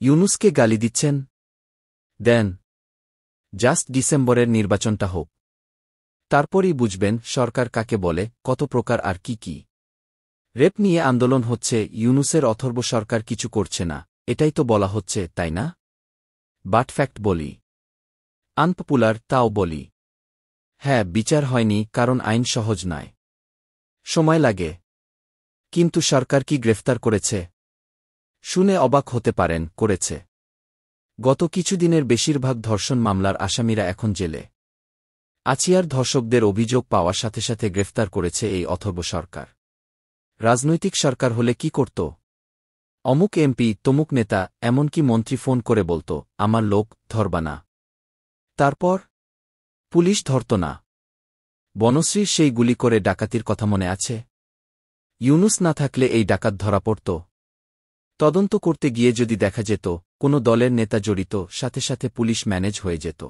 ইউনূসকে গালি দিচ্ছেন? দেন জাস্ট ডিসেম্বরের নির্বাচনটা হোক, তারপরই বুঝবেন সরকার কাকে বলে, কত প্রকার আর কি কি। রেপ নিয়ে আন্দোলন হচ্ছে, ইউনূসের অথর্ব সরকার কিছু করছে না, এটাই তো বলা হচ্ছে, তাই না? বাট ফ্যাক্ট বলি, আনপপুলার তাও বলি। হ্যাঁ, বিচার হয়নি কারণ আইন সহজ নয়, সময় লাগে। কিন্তু সরকার কি গ্রেফতার করেছে? শুনে অবাক হতে পারেন, করেছে। গত কিছুদিনের বেশিরভাগ ধর্ষণ মামলার আসামিরা এখন জেলে। আচিয়ার ধর্ষকদের অভিযোগ পাওয়ার সাথে সাথে গ্রেফতার করেছে এই অথর্ব সরকার। রাজনৈতিক সরকার হলে কি করত? অমুক এমপি, তমুক নেতা, এমনকি মন্ত্রী ফোন করে বলত, আমার লোক, ধরবা না। তারপর পুলিশ ধরত না। বনশ্রীর সেই গুলি করে ডাকাতির কথা মনে আছে? ইউনূস না থাকলে এই ডাকাত ধরা পড়ত? তদন্ত করতে গিয়ে যদি দেখা যেত কোনো দলের নেতা জড়িত, সাথে সাথে পুলিশ ম্যানেজ হয়ে যেত।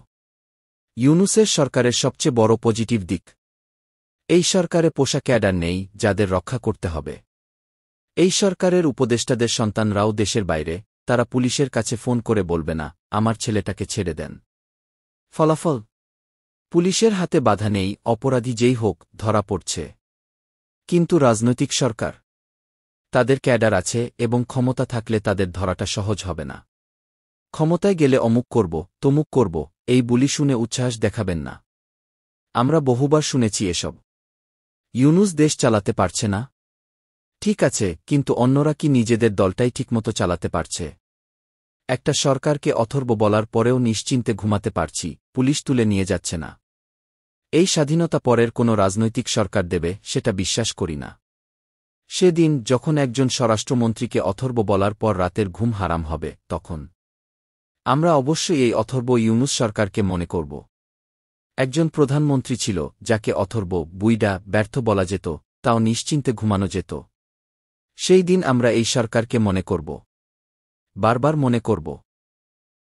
ইউনূসের সরকারের সবচেয়ে বড় পজিটিভ দিক, এই সরকারে পোষা ক্যাডার নেই যাদের রক্ষা করতে হবে। এই সরকারের উপদেষ্টাদের সন্তানরাও দেশের বাইরে, তারা পুলিশের কাছে ফোন করে বলবে না, আমার ছেলেটাকে ছেড়ে দেন। ফলাফল, পুলিশের হাতে বাধা নেই, অপরাধী যেই হোক ধরা পড়ছে। কিন্তু রাজনৈতিক সরকার, তাদের ক্যাডার আছে এবং ক্ষমতা থাকলে তাদের ধরাটা সহজ হবে না। ক্ষমতায় গেলে অমুক করব, তমুক করব, এই বুলি শুনে উচ্ছ্বাস দেখাবেন না। আমরা বহুবার শুনেছি এসব। ইউনূস দেশ চালাতে পারছে না, ঠিক আছে, কিন্তু অন্যরা কি নিজেদের দলটাই ঠিকমতো চালাতে পারছে? একটা সরকারকে অথর্ব বলার পরেও নিশ্চিন্তে ঘুমাতে পারছি, পুলিশ তুলে নিয়ে যাচ্ছে না। এই স্বাধীনতা পরের কোনো রাজনৈতিক সরকার দেবে সেটা বিশ্বাস করি না। সেদিন যখন একজন স্বরাষ্ট্রমন্ত্রীকে অথর্ব বলার পর রাতের ঘুম হারাম হবে, তখন আমরা অবশ্যই এই অথর্ব ইউনূস সরকারকে মনে করব। একজন প্রধানমন্ত্রী ছিল যাকে অথর্ব, বুইডা, ব্যর্থ বলা যেত, তাও নিশ্চিন্তে ঘুমানো যেত। সেই দিন আমরা এই সরকারকে মনে করব, বারবার মনে করব।